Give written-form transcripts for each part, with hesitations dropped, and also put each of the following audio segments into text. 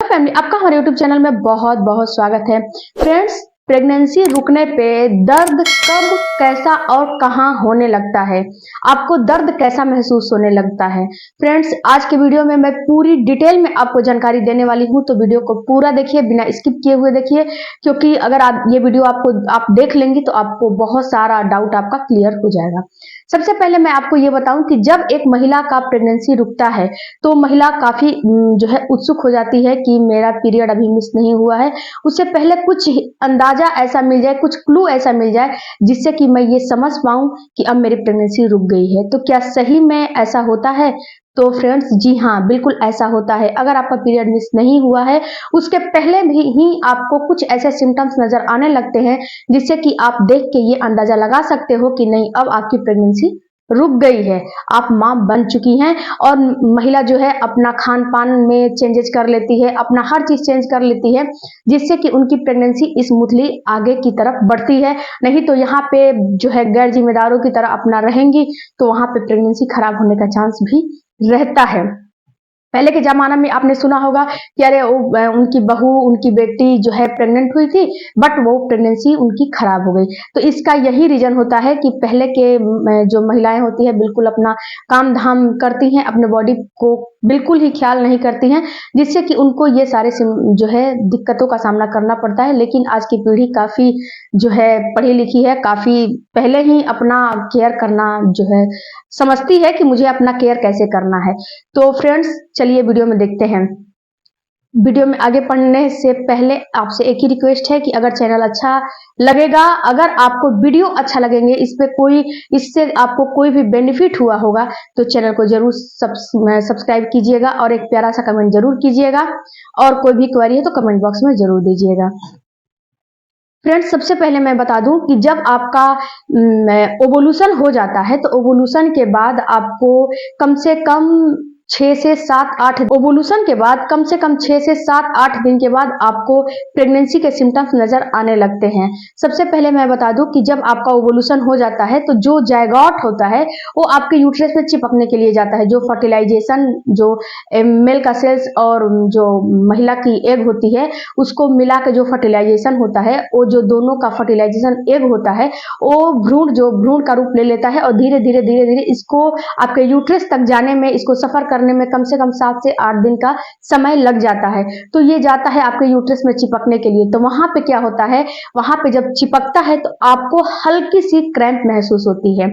Family, आपका हमारे YouTube channel में बहुत बहुत स्वागत है। फ्रेंड्स, प्रेगनेंसी रुकने पे दर्द कब, कैसा और कहां होने लगता है, आपको दर्द कैसा महसूस होने लगता है। फ्रेंड्स, आज के वीडियो में मैं पूरी डिटेल में आपको जानकारी देने वाली हूं, तो वीडियो को पूरा देखिए, बिना स्किप किए हुए देखिए, क्योंकि अगर आप ये वीडियो आप देख लेंगी तो आपको बहुत सारा डाउट आपका क्लियर हो जाएगा। सबसे पहले मैं आपको ये बताऊं कि जब एक महिला का प्रेगनेंसी रुकता है तो महिला काफी जो है उत्सुक हो जाती है कि मेरा पीरियड अभी मिस नहीं हुआ है। उससे पहले कुछ अंदाजा ऐसा मिल जाए, कुछ क्लू ऐसा मिल जाए जिससे कि मैं ये समझ पाऊं कि अब मेरी प्रेगनेंसी रुक गई है। तो क्या सही में ऐसा होता है? तो फ्रेंड्स, जी हाँ, बिल्कुल ऐसा होता है। अगर आपका पीरियड मिस नहीं हुआ है, उसके पहले भी ही आपको कुछ ऐसे सिम्टम्स नजर आने लगते हैं जिससे कि आप देख के ये अंदाजा लगा सकते हो कि नहीं, अब आपकी प्रेगनेंसी रुक गई है, आप मां बन चुकी हैं। और महिला जो है अपना खान पान में चेंजेस कर लेती है, अपना हर चीज चेंज कर लेती है, जिससे कि उनकी प्रेगनेंसी स्मूथली आगे की तरफ बढ़ती है। नहीं तो यहाँ पे जो है गैर जिम्मेदारों की तरह अपना रहेंगी तो वहां पे प्रेगनेंसी खराब होने का चांस भी रहता है। पहले के जमाना में आपने सुना होगा कि अरे उनकी बहू, उनकी बेटी जो है प्रेग्नेंट हुई थी, बट वो प्रेगनेंसी उनकी खराब हो गई। तो इसका यही रीजन होता है कि पहले के जो महिलाएं होती है बिल्कुल अपना काम धाम करती हैं, अपने बॉडी को बिल्कुल ही ख्याल नहीं करती हैं, जिससे कि उनको ये सारे जो है दिक्कतों का सामना करना पड़ता है। लेकिन आज की पीढ़ी काफी जो है पढ़ी लिखी है, काफी पहले ही अपना केयर करना जो है समझती है कि मुझे अपना केयर कैसे करना है। तो फ्रेंड्स, चलिए वीडियो में देखते हैं। वीडियो में आगे बढ़ने से पहले आपसे एक ही रिक्वेस्ट है कि अगर चैनल अच्छा लगेगा, अगर आपको वीडियो अच्छा लगेंगे, इससे आपको कोई भी बेनिफिट हुआ होगा, तो चैनल को जरूर सब्सक्राइब कीजिएगा और एक प्यारा सा कमेंट जरूर कीजिएगा। और कोई भी क्वेरी है तो कमेंट बॉक्स में जरूर दीजिएगा। फ्रेंड्स, सबसे पहले मैं बता दूं कि जब आपका ओवुलेशन हो जाता है तो ओवुलेशन के बाद आपको कम से कम 6 से 7-8 ओवुलेशन के बाद कम से कम 6 से 7-8 दिन के बाद आपको प्रेगनेंसी के सिम्टम्स नजर आने लगते हैं। सबसे पहले मैं बता दूं कि जब आपका ओवुलेशन हो जाता है तो जो जायगोट होता है वो आपके यूट्रस में चिपकने के लिए जाता है। जो फर्टिलाइजेशन, जो मेल का सेल्स और जो महिला की एग होती है, उसको मिला के जो फर्टिलाइजेशन होता है, वो जो दोनों का फर्टिलाइजेशन एग होता है, वो भ्रूण का रूप ले लेता है और धीरे धीरे धीरे धीरे इसको आपके यूट्रस तक जाने में, इसको सफर करने में कम से कम 7 से 8 दिन का समय लग जाता है। तो ये जाता है आपके यूट्रस में चिपकने के लिए। तो वहां पे क्या होता है, वहां पे जब चिपकता है तो आपको हल्की सी क्रैम्प महसूस होती है।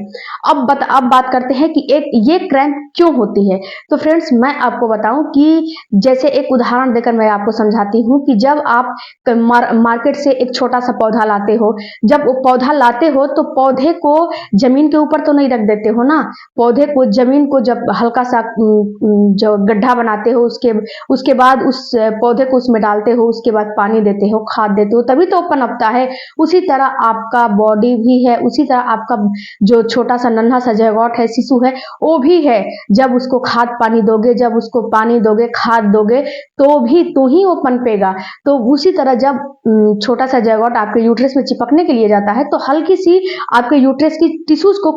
अब बात करते हैं कि ये क्रैम्प क्यों होती है। तो फ्रेंड्स, मैं आपको बताऊं कि जैसे एक उदाहरण देकर मैं आपको समझाती हूँ कि जब आप मार्केट से एक छोटा सा पौधा लाते हो, जब वो पौधा लाते हो तो पौधे को जमीन के ऊपर तो नहीं रख देते हो ना, पौधे को जमीन को जब हल्का सा जो गड्ढा बनाते हो, उसके बाद उस पौधे को उसमें डालते हो, उसके बाद पानी देते हो, खाद देते हो, तभी तो पनपता है। उसी तरह आपका बॉडी भी है, उसी तरह आपका जो छोटा सा नन्हा सा जयगोट है, शिशु है, वो भी है। जब उसको खाद पानी दोगे, जब उसको पानी दोगे, खाद दोगे, तो ही वो पनपेगा। तो उसी तरह जब छोटा सा जयगोट आपके यूट्रस में चिपकने के लिए जाता है तो हल्की सी आपके यूट्रस की टिश्यूज को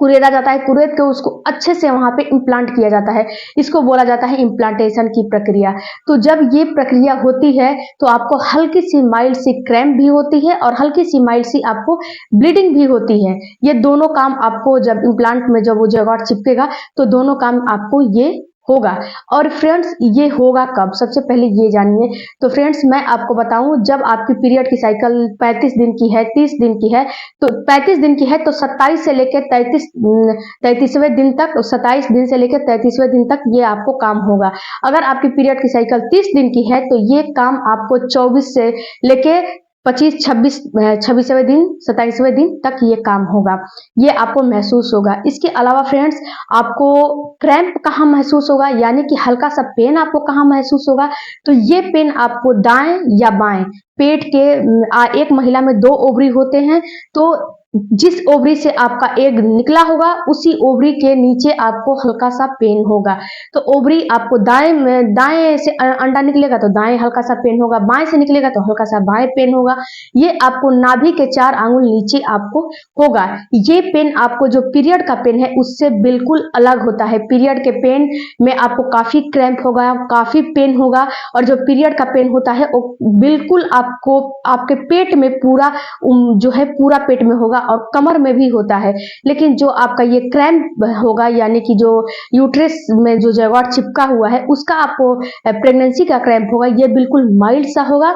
कुरेदा जाता है, कुरेद के उसको अच्छे से वहां पे इम्प्लांट किया जाता है। इसको बोला जाता है इम्प्लांटेशन की प्रक्रिया। तो जब ये प्रक्रिया होती है तो आपको हल्की सी माइल्ड सी क्रैम्प भी होती है और हल्की सी माइल्ड सी आपको ब्लीडिंग भी होती है। ये दोनों काम आपको जब इम्प्लांट में जब वो जयगोट चिपकेगा तो दोनों काम आपको ये होगा। और फ्रेंड्स, ये होगा कब, सबसे पहले ये जानिए। तो फ्रेंड्स, मैं आपको बताऊं, जब आपकी पीरियड की साइकिल 35 दिन की है, 30 दिन की है, तो 35 दिन की है तो 27 से लेकर 33वें दिन तक, 27 दिन से लेकर 33वें दिन तक ये आपको काम होगा। अगर आपकी पीरियड की साइकिल 30 दिन की है तो ये काम आपको 24 से लेके 26वें दिन, 27वें दिन तक ये काम होगा, ये आपको महसूस होगा। इसके अलावा फ्रेंड्स, आपको क्रैम्प कहाँ महसूस होगा, यानी कि हल्का सा पेन आपको कहाँ महसूस होगा। तो ये पेन आपको दाएं या बाएं पेट के, एक महिला में 2 ओवरी होते हैं, तो जिस ओवरी से आपका एग निकला होगा उसी ओवरी के नीचे आपको हल्का सा पेन होगा। तो ओवरी आपको दाएं से अंडा निकलेगा तो दाएं हल्का सा पेन होगा, बाएं से निकलेगा तो हल्का सा बाएं पेन होगा। ये आपको नाभि के 4 आंगुल नीचे आपको होगा। ये पेन आपको जो पीरियड का पेन है उससे बिल्कुल अलग होता है। पीरियड के पेन में आपको काफी क्रैम्प होगा, काफी पेन होगा, और जो पीरियड का पेन होता है वो बिल्कुल आपको आपके पेट में पूरा जो है पूरा पेट में होगा और कमर में भी होता है। लेकिन जो आपका ये क्रैम्प होगा यानी कि जो यूट्रस में जो जैगॉट चिपका हुआ है उसका आपको प्रेगनेंसी का क्रैम्प होगा, ये बिल्कुल माइल्ड सा होगा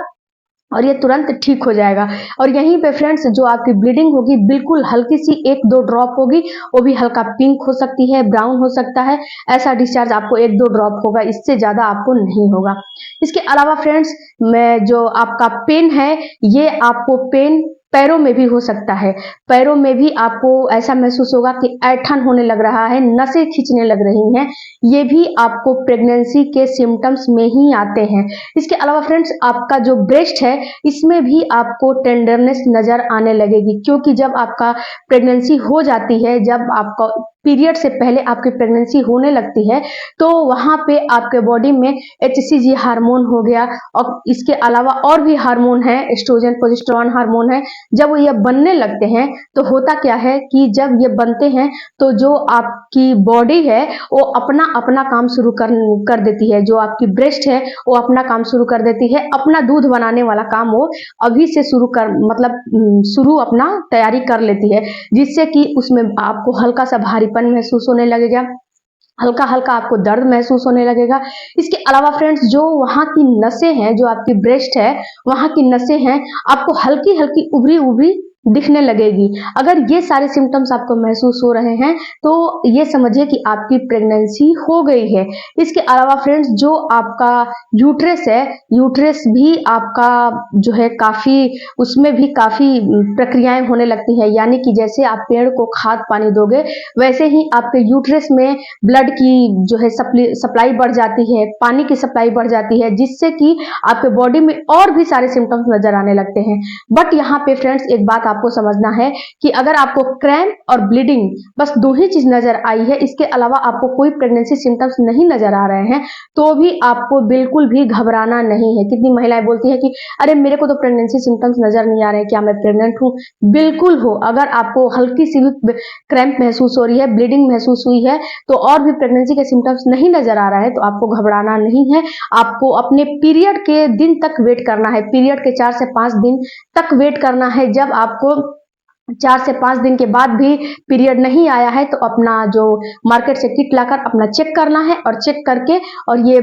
और ये तुरंत ठीक हो जाएगा। और यहीं पे फ्रेंड्स जो आपकी ब्लीडिंग होगी बिल्कुल हल्की सी 1-2 ड्रॉप होगी, वो भी हल्का पिंक हो सकती है, ब्राउन हो सकता है, ऐसा डिस्चार्ज आपको 1-2 ड्रॉप होगा, इससे ज्यादा आपको नहीं होगा। इसके अलावा फ्रेंड्स में जो आपका पेन है ये आपको पेन पैरों में भी हो सकता है। पैरों में भी आपको ऐसा महसूस होगा कि ऐंठन होने लग रहा है, नसें खींचने लग रही हैं, ये भी आपको प्रेगनेंसी के सिम्टम्स में ही आते हैं। इसके अलावा फ्रेंड्स आपका जो ब्रेस्ट है इसमें भी आपको टेंडरनेस नजर आने लगेगी, क्योंकि जब आपका प्रेगनेंसी हो जाती है, जब आपका पीरियड से पहले आपकी प्रेगनेंसी होने लगती है तो वहां पे आपके बॉडी में HCG हार्मोन हो गया और इसके अलावा और भी हार्मोन है, एस्ट्रोजन प्रोजेस्टेरोन हार्मोन है। जब ये बनने लगते हैं तो होता क्या है कि जब ये बनते हैं तो जो आपकी बॉडी है वो अपना अपना काम शुरू कर देती है। जो आपकी ब्रेस्ट है वो अपना काम शुरू कर देती है, अपना दूध बनाने वाला काम वो अभी से शुरू अपना तैयारी कर लेती है, जिससे कि उसमें आपको हल्का सा भारीपन महसूस होने लगेगा, हल्का हल्का आपको दर्द महसूस होने लगेगा। इसके अलावा फ्रेंड्स जो वहां की नसें हैं, जो आपकी ब्रेस्ट है वहां की नसें हैं, आपको हल्की हल्की उभरी उभरी दिखने लगेगी। अगर ये सारे सिम्टम्स आपको महसूस हो रहे हैं तो ये समझिए कि आपकी प्रेगनेंसी हो गई है। इसके अलावा फ्रेंड्स जो आपका यूट्रस है, यूट्रस भी आपका जो है काफी उसमें भी काफी प्रक्रियाएं होने लगती हैं, यानी कि जैसे आप पेड़ को खाद पानी दोगे वैसे ही आपके यूट्रस में ब्लड की जो है सप्लाई बढ़ जाती है, पानी की सप्लाई बढ़ जाती है, जिससे कि आपके बॉडी में और भी सारे सिम्टम्स नजर आने लगते हैं। बट यहाँ पे फ्रेंड्स एक बात आपको समझना है कि अगर आपको क्रैम्प और ब्लीडिंग बस 2 ही चीज नजर आई है, इसके अलावा आपको कोई प्रेगनेंसी सिम्टम्स नहीं नजर आ रहे हैं, तो भी आपको बिल्कुल भी घबराना नहीं है। कितनी महिलाएं बोलती है कि अरे मेरे को तो प्रेगनेंसी सिम्टम्स नजर नहीं आ रहे हैं, क्या मैं प्रेग्नेंट हूँ? बिल्कुल हो। अगर आपको हल्की सी भी क्रैम्प महसूस हो रही है, ब्लीडिंग महसूस हुई है, तो और भी प्रेगनेंसी के सिम्टम्स नहीं नजर आ रहा है, तो आपको घबराना नहीं है। आपको अपने पीरियड के दिन तक वेट करना है, पीरियड के 4 से 5 दिन तक वेट करना है। जब आपको 4 से 5 दिन के बाद भी पीरियड नहीं आया है तो अपना जो मार्केट से किट लाकर अपना चेक करना है और चेक करके और ये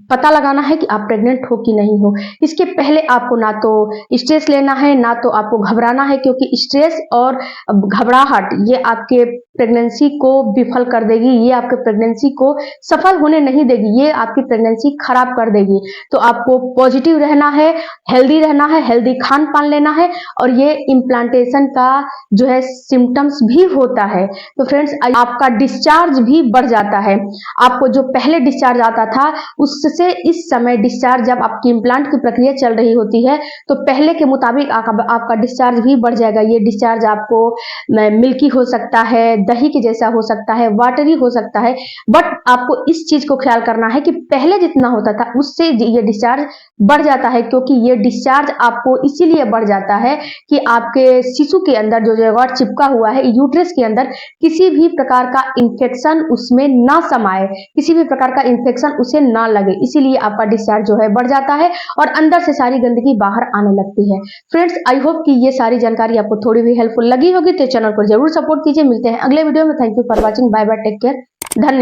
पता लगाना है कि आप प्रेग्नेंट हो कि नहीं हो। इसके पहले आपको ना तो स्ट्रेस लेना है ना तो आपको घबराना है, क्योंकि स्ट्रेस और घबराहट ये आपके प्रेगनेंसी को विफल कर देगी, ये आपके प्रेगनेंसी को सफल होने नहीं देगी, ये आपकी प्रेगनेंसी खराब कर देगी। तो आपको पॉजिटिव रहना है, हेल्दी खान पान लेना है, और ये इम्प्लांटेशन का जो है सिम्टम्स भी होता है। तो फ्रेंड्स आपका डिस्चार्ज भी बढ़ जाता है। आपको जो पहले डिस्चार्ज आता था उससे इस समय डिस्चार्ज, जब आपकी इम्प्लांट की प्रक्रिया चल रही होती है तो पहले के मुताबिक आपका डिस्चार्ज भी बढ़ जाएगा। ये डिस्चार्ज आपको मिल्की हो सकता है, दही के जैसा हो सकता है, वाटरी हो सकता है, बट आपको इस चीज को ख्याल करना है कि पहले जितना होता था उससे ये डिस्चार्ज बढ़ जाता है, क्योंकि ये डिस्चार्ज आपको इसीलिए बढ़ जाता है कि आपके शिशु के अंदर जो जैगॉट चिपका हुआ है यूट्रस के अंदर किसी भी प्रकार का इंफेक्शन उसमें ना समाये, किसी भी प्रकार का इंफेक्शन उसे ना लगे, इसीलिए आपका डिस्चार्ज जो है बढ़ जाता है और अंदर से सारी गंदगी बाहर आने लगती है। फ्रेंड्स आई होप कि ये सारी जानकारी आपको थोड़ी भी हेल्पफुल लगी होगी, तो चैनल को जरूर सपोर्ट कीजिए। मिलते हैं अगले वीडियो में। Thank you for watching, bye bye, take care, धन्यवाद।